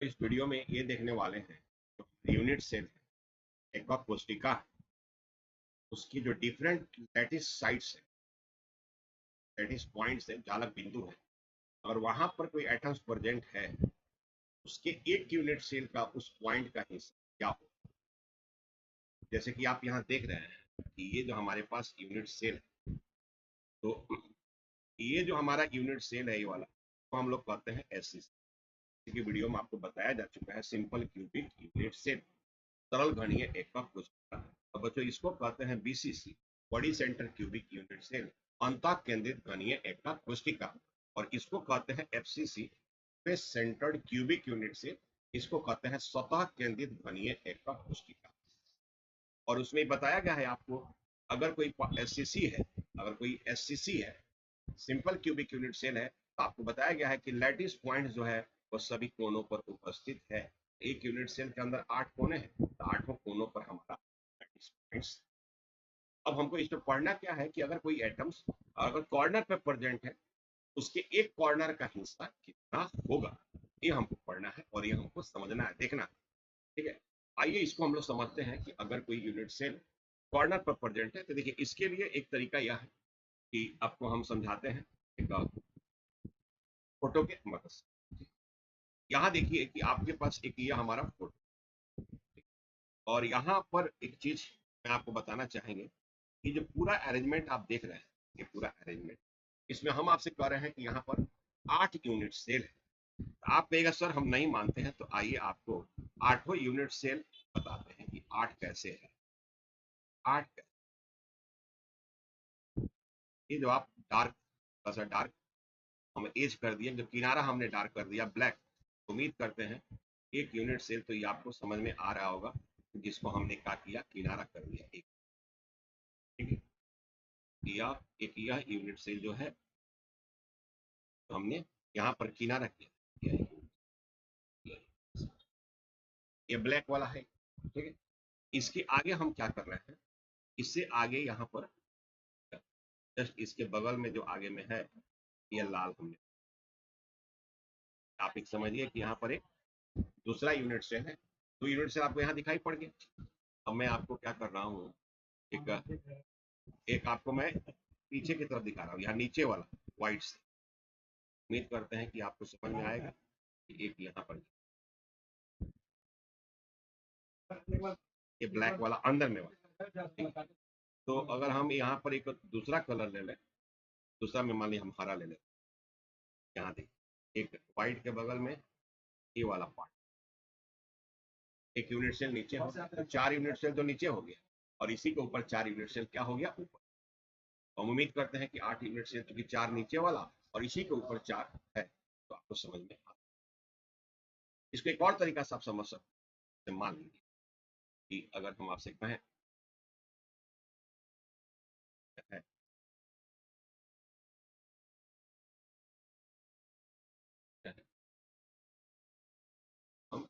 इस वीडियो में ये देखने वाले हैं जो यूनिट सेल है एक कोशिका, उसकी जो डिफरेंट लैटिस साइट्स है, लैटिस पॉइंट्स है, जालक बिंदु है, अगर वहां पर कोई एटम्स प्रेजेंट है, उसके एक यूनिट सेल का उस पॉइंट का हिस्सा क्या हो। जैसे कि आप यहाँ देख रहे हैं कि ये जो हमारे पास यूनिट सेल है, तो ये जो हमारा यूनिट सेल है ये वाला, तो हम लोग कहते हैं एससीसी की वीडियो में आपको बताया जा चुका है, सिंपल क्यूबिक यूनिट सेल, सरल घनीय एकक कोशिका। अब बच्चों इसको कहते हैं बीसीसी, बड़ी सेंटर क्यूबिक यूनिट सेल, अंतः केंद्रित घनीय एकक कोशिका। और इसको कहते हैं FCC, face centred cubic unit cell, इसको कहते हैं सतह केंद्रित घनीय एकक कोशिका। और उसमें बताया गया है आपको, अगर कोई एससीसी है, अगर कोई एससीसी है, सिंपल क्यूबिक यूनिट सेल है, तो आपको बताया गया है कि लैटिस पॉइंट जो है वो सभी कोनों पर उपस्थित है। एक यूनिट सेल के अंदर 8 कोने हैं, तो 8 कोनों पर हमारा लैटिस पॉइंट्स। अब हमको इसमें पढ़ना क्या है कि अगर कोई एटम्स अगर कॉर्नर पे प्रेजेंट है, उसके एक कॉर्नर का हिस्सा कितना होगा, ये हमको पढ़ना है और ये हमको समझना है, देखना है। ठीक है, आइए इसको हम लोग समझते हैं कि अगर कोई यूनिट सेल कॉर्नर पर प्रेजेंट है, तो देखिए इसके लिए एक तरीका यह है कि आपको हम समझाते हैं एक फोटो के मदद से। यहाँ देखिए कि आपके पास एक ये हमारा फोटो, और यहाँ पर एक चीज मैं आपको बताना चाहेंगे कि जो पूरा अरेंजमेंट आप देख रहे हैं, ये पूरा अरेंजमेंट, इसमें हम आपसे कह रहे हैं कि यहाँ पर 8 यूनिट सेल है। तो आप कहेगा सर हम नहीं मानते हैं, तो आइए आपको 8 यूनिट सेल बताते हैं कि 8 कैसे है। 8 ये जो आप डार्क, थोड़ा सा डार्क हम एज कर दिए, जो किनारा हमने डार्क कर दिया ब्लैक, उम्मीद करते हैं एक यूनिट सेल तो ये आपको समझ में आ रहा होगा, जिसको हमने क्या किया, किनारा कर दिया एक। ठीक है, यह एक यह यूनिट सेल जो है, तो हमने यहाँ पर किनारा किया, ये ब्लैक वाला है। ठीक है, इसके आगे हम क्या कर रहे हैं, इससे आगे यहाँ पर जस्ट इसके बगल में जो आगे में है, ये लाल हमने, आप एक समझिए कि यहाँ पर एक दूसरा यूनिट सेल है, तो यूनिट सेल आपको यहाँ दिखाई पड़ गया। अब मैं आपको क्या कर रहा हूँ, एक एक आपको मैं पीछे की तरफ दिखा रहा हूँ, यहाँ नीचे वाला व्हाइट से, उम्मीद करते हैं कि आपको समझ में आएगा कि एक यहाँ पर ये ब्लैक वाला अंदर में वाला। ठीक, तो अगर हम यहाँ पर एक दूसरा कलर ले लें, दूसरा में मान लिया हम हरा ले लें, यहाँ देखिए एक व्हाइट के बगल में ये वाला पार्ट, एक यूनिट सेल नीचे हो, तो 4 यूनिट सेल तो नीचे हो गया, और इसी के ऊपर 4 यूनिट सेल क्या हो गया, ऊपर। हम उम्मीद करते हैं कि 8 यूनिट सेल, क्योंकि 4 नीचे वाला और इसी के ऊपर 4 है, तो आपको समझ में आ। इसको एक और तरीका से आप समझ सकते हैं, मान लीजिए कि अगर हम आपसे कहें है, हम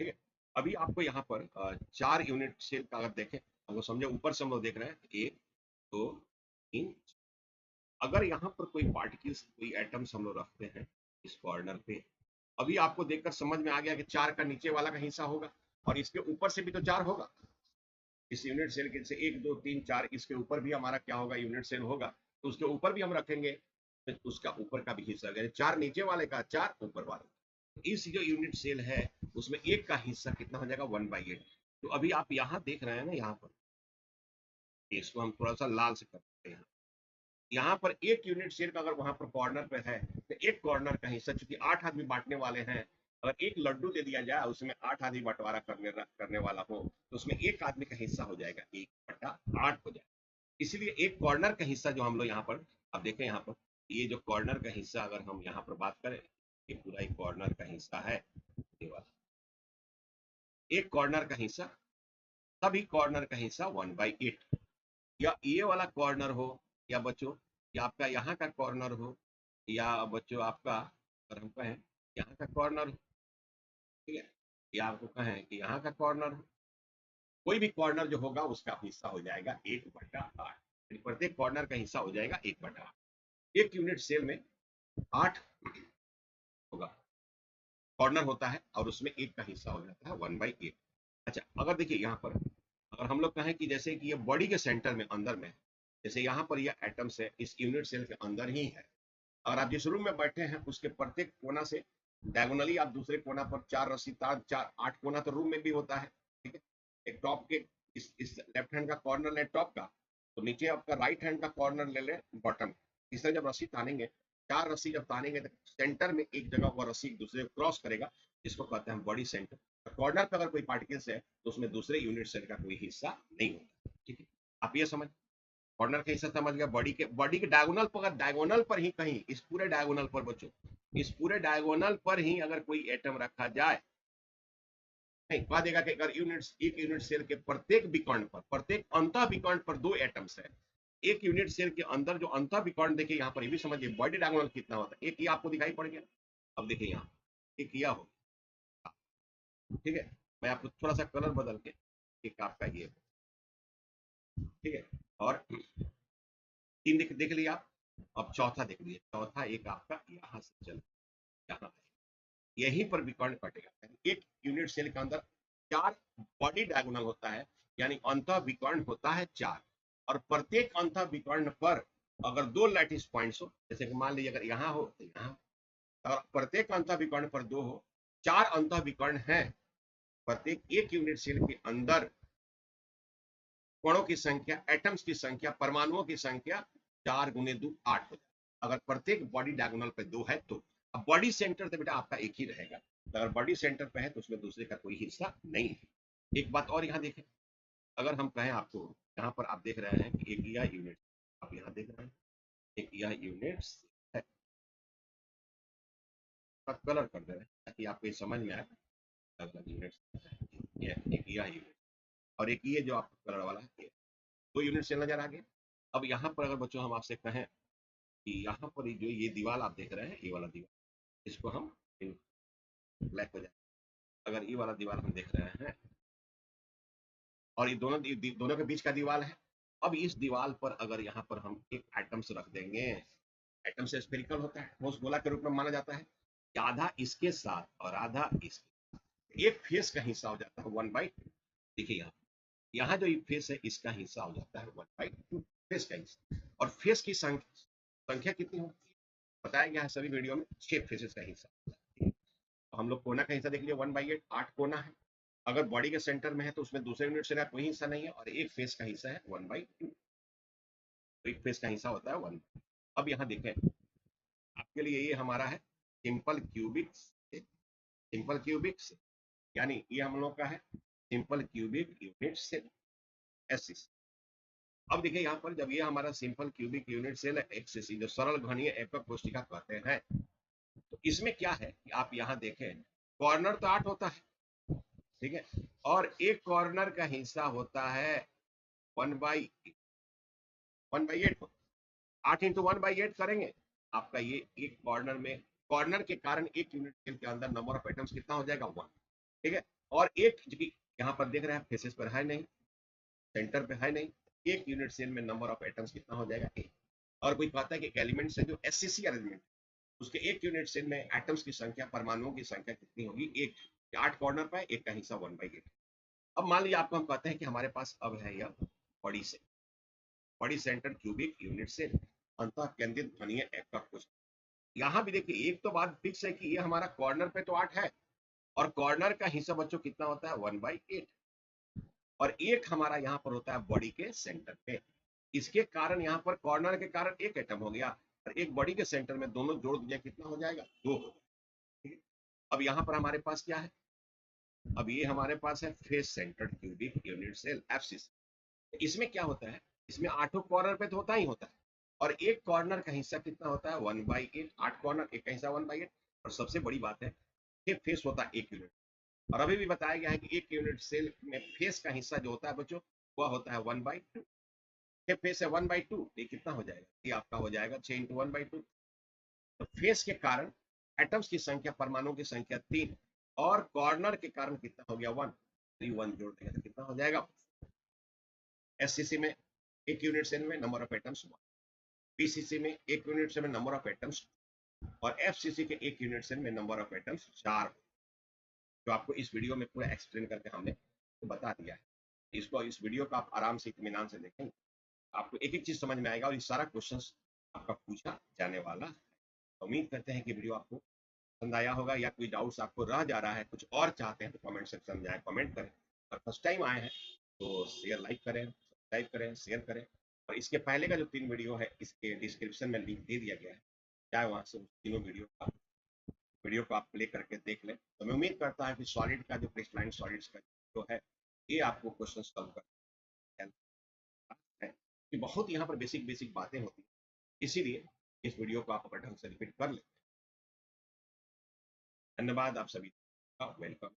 ठीक है, अभी आपको यहाँ पर 4 यूनिट सेल का अगर देखें, हमको समझे ऊपर से हम लोग देख रहे हैं 1 2 3। अगर यहाँ पर कोई पार्टिकल्स, कोई एटम्स हम लोग रखते हैं इस कॉर्नर पे, अभी आपको देखकर समझ में आ गया कि 4 का नीचे वाला का हिस्सा होगा, और इसके ऊपर से भी तो 4 होगा। इस यूनिट सेल के से 1 2 3 4, इसके ऊपर भी हमारा क्या होगा, यूनिट सेल होगा, तो उसके ऊपर भी हम रखेंगे, तो उसका ऊपर का भी हिस्सा, 4 नीचे वाले का, 4 ऊपर वाले। इस जो यूनिट सेल है उसमें एक का हिस्सा कितना हो जाएगा, 1/8। तो अभी आप यहाँ देख रहे हैं ना, यहाँ पर इसको हम थोड़ा सा लाल से करते हैं, यहाँ पर एक यूनिट सेल का अगर वहां पर कॉर्नर पे है, तो एक कॉर्नर का हिस्सा, चूंकि 8 आदमी बांटने वाले हैं, अगर एक लड्डू दे दिया जाए उसमें 8 आदमी बंटवारा करने वाला हो, तो उसमें एक आदमी का हिस्सा हो जाएगा 1/8 हो जाएगा। इसलिए एक कॉर्नर का हिस्सा जो हम लोग यहाँ पर, अब देखें यहाँ पर ये जो कॉर्नर का हिस्सा, अगर हम यहाँ पर बात करें, ये पूरा एक कॉर्नर का हिस्सा है, ये वाला एक कॉर्नर का हिस्सा, सभी कॉर्नर का हिस्सा 1/8, या ये वाला कॉर्नर हो, या बच्चों या आपका यहाँ का कॉर्नर हो, या बच्चों आपका अगर हम कहें यहाँ का कॉर्नर हो, ठीक है, या आपको कहें कि यहाँ का कॉर्नर हो, कोई भी कॉर्नर जो होगा उसका हिस्सा हो जाएगा 1/8, प्रत्येक कॉर्नर का हिस्सा हो जाएगा 1/8। एक यूनिट सेल में 8 होगा, कॉर्नर होता है और उसमें एक का हिस्सा हो जाता है 1/8। अच्छा, अगर देखिए यहाँ पर अगर हम लोग कहें कि जैसे कि ये बॉडी के सेंटर में अंदर में, जैसे यहाँ पर ये एटम्स है इस यूनिट सेल के अंदर ही है, और आप जिस रूम में बैठे हैं उसके प्रत्येक कोना से डायगोनली आप दूसरे कोना पर 4 रस्सी तार, 8 कोना तो रूम में भी होता है, ठीक है। एक टॉप के इस लेफ्ट हैंड का कॉर्नर ले टॉप का, तो नीचे आपका राइट हैंड का कॉर्नर ले ले बॉटम। इस तरह जब रस्सी तानेंगे, 4 रस्सी जब तानेंगे तो सेंटर में एक जगह वो रस्सी एक दूसरे को क्रॉस करेगा, जिसको कहते हैं बॉडी सेंटर। कॉर्नर पर अगर कोई पार्टिकल्स है तो उसमें दूसरे यूनिट सेल का कोई हिस्सा नहीं होता, ठीक है। आप ये समझ, कॉर्नर का हिस्सा समझ गया। बॉडी के डायगोनल पर, अगर डायगोनल पर ही कहीं इस पूरे डायगोनल पर बच्चों, इस पूरे डायगोनल पर ही अगर कोई एटम रखा जाए, नहीं कहा देगा कि अगर एक यूनिट सेल के प्रत्येक विकर्ण पर, प्रत्येक अंतः विकर्ण पर 2 एटम्स है, एक यूनिट सेल के अंदर जो अंतः विकर्ण, देखिए यहाँ पर ये भी समझिए बॉडी डायगोनल कितना होता है, एक ही आपको दिखाई पड़ गया। अब देखिए यहाँ एक किया हो, ठीक है। मैं आपको थोड़ा सा कलर बदल के एक आपका ये, ठीक है। और 3 देख लिया आप, अब चौथा देख लीजिए, चौथा एक आपका यहाँ से चल यहाँ, यहीं पर विकर्ण कटेगा। एक यूनिट सेल के अंदर 4 बॉडी डायगोनल होता है, यानी अंतः विकर्ण होता है 4, और प्रत्येक अंतः विकर्ण पर अगर 2 लैटिस पॉइंट्स हो, जैसे कि मान लीजिए अगर यहाँ हो तो यहाँ, और प्रत्येक अंतः विकर्ण पर 2 हो, 4 अंतः विकर्ण है प्रत्येक एक यूनिट सेल के अंदर। कणों की संख्या, एटम्स की संख्या, परमाणुओं की संख्या 4 गुने 2 8 हो जाए। अगर प्रत्येक बॉडी डायगोनल पे 2 है तो। अब बॉडी सेंटर तो बेटा आपका एक ही रहेगा, तो अगर बॉडी सेंटर पे है तो उसमें दूसरे का कोई हिस्सा नहीं है। एक बात और यहाँ देखें, अगर हम कहें आपको, यहाँ पर आप देख रहे हैं कि एक यह यूनिट, आप यहाँ देख रहे हैं एक यह यूनिट है, कलर कर दे रहे हैं ताकि आपको ये समझ में आए। यूनिट एक यह यूनिट और एक ये जो आपका कलर वाला है, 2 यूनिट सेल नजर आ गए। अब यहाँ पर अगर बच्चों हम आपसे कहें कि यहाँ पर जो ये दीवार आप देख रहे हैं, ये वाला दीवार, इसको हम ब्लैक हो जाए, अगर ये वाला दीवार हम देख रहे हैं और ये दोनों के बीच का दीवार है, अब इस दीवार पर अगर यहाँ पर हम एक एटम्स रख देंगे, एटम से स्फेरिकल होता है, ठोस गोला के रूप में माना जाता है, आधा इसके साथ और आधा इसके, एक फेस का हिस्सा हो जाता है 1/2। देखिए यहाँ जो फेस है इसका हिस्सा हो जाता है 1/2 फेस का हिस्सा, और फेस की संख्या कितनी होती है बताया गया है सभी वीडियो में, 6 फेसेस का हिस्सा। तो हम लोग कोना का हिस्सा देख लिया 1/8, 8 कोना है। अगर बॉडी के सेंटर में है तो उसमें दूसरे यूनिट से का कोई हिस्सा नहीं है, और एक फेस का हिस्सा है 1/2, तो एक फेस का हिस्सा होता है 1। अब यहाँ देखें आपके लिए ये हमारा है सिंपल क्यूबिक, सिंपल क्यूबिक, यानी ये हम लोग का है simple cubic unit cell axis. अब देखिए यहाँ पर जब ये हमारा simple cubic unit cell axis, जो सरल घनीय एकक कोशिका कहते हैं, तो इसमें क्या है कि आप यहाँ देखें कॉर्नर तो 8 होता है, ठीक है, और एक कॉर्नर का हिस्सा होता है 1/8, 8 इंटू 1/8 करेंगे, आपका ये एक कॉर्नर में, कॉर्नर के कारण एक यूनिट सेल के अंदर नंबर ऑफ एटम्स कितना हो जाएगा 1, ठीक है। और एक यहाँ पर देख रहे हैं फेसेस पर है नहीं, सेंटर पे है नहीं, एक यूनिट सेल में नंबर ऑफ एटम्स कितना हो जाएगा 1। और कोई कहता है कि एलिमेंट है जो एससीसी अरेंजमेंट, उसके एक यूनिट सेल में एटम्स की संख्या, परमाणुओं की संख्या कितनी होगी 1, 8 कॉर्नर पर एक का हिस्सा 1/8। अब मान लीजिए आपको हम कहते हैं कि हमारे पास अब है यह बॉडी से, body centre cubic unit cell अंतः केंद्रित घनीय एकक कोशिका। यहाँ भी देखिए एक तो बात फिक्स है कि ये हमारा कॉर्नर पे तो 8 है, और कॉर्नर का हिस्सा बच्चों कितना होता है 1/8, और एक हमारा यहाँ पर होता है बॉडी के सेंटर पे। इसके कारण यहाँ पर कॉर्नर के कारण एक एटम हो गया, और एक बॉडी के सेंटर में दोनों जोड़ दिया कितना हो जाएगा 2 हो जाएगा। अब यहाँ पर हमारे पास क्या है, अब ये हमारे पास है face centred cubic unit cell FCC. इसमें क्या होता है, इसमें 8 कॉर्नर पे तो होता ही होता है, और एक कॉर्नर का हिस्सा कितना होता है 1/8, 8 कॉर्नर एक का हिस्सा 1/8, और सबसे बड़ी बात है ये फेस होता है 1 यूनिट। और अभी भी बताया गया है कि एक यूनिट सेल में फेस का हिस्सा जो होता है बच्चों वह होता है 1/2, फेस है 1/2, ये कितना हो जाएगा, ये आपका हो जाएगा 6 इंटू 1/2। तो फेस के कारण एटम्स की संख्या, परमाणुओं की संख्या 3, और कॉर्नर के कारण कितना हो गया 1, 1 जोड़ देंगे तो कितना हो जाएगा। एससीसी में एक यूनिट सेल में नंबर ऑफ एटम्स 1, पीसीसी में एक यूनिट सेल में नंबर ऑफ एटम्स, और एफसीसी के एक यूनिट सेल में नंबर ऑफ एटम्स 4। जो आपको इस वीडियो में पूरा एक्सप्लेन करके हमने तो बता दिया है। इसको इस वीडियो को आप आराम से इत्मीनान से देखेंगे, आपको एक-एक चीज़ समझ में आएगा और ये सारा क्वेश्चंस आपका पूछा जाने वाला है। तो उम्मीद करते हैं कि वीडियो आपको पसंद आया होगा, या कोई डाउट्स आपको रह जा रहा है, कुछ और चाहते हैं तो कमेंट सेक्शन में आए कमेंट करें। और फर्स्ट टाइम आए हैं तो शेयर लाइक करें, सब्सक्राइब करें, शेयर करें। और इसके पहले का जो 3 वीडियो है इसके डिस्क्रिप्शन में लिंक दे दिया गया है, चाहे वहाँ से तीनों वीडियो को आप प्ले करके देख लें। तो मैं उम्मीद करता हूँ कि सॉलिड का जो क्रिस्टलाइन सॉलिड्स का जो है ये आपको क्वेश्चन सॉल्व कर हेल्प है, कि बहुत यहाँ पर बेसिक बेसिक बातें होती हैं, इसीलिए इस वीडियो को आप अगर ढंग से रिपीट कर लें। धन्यवाद आप सभी का, वेलकम।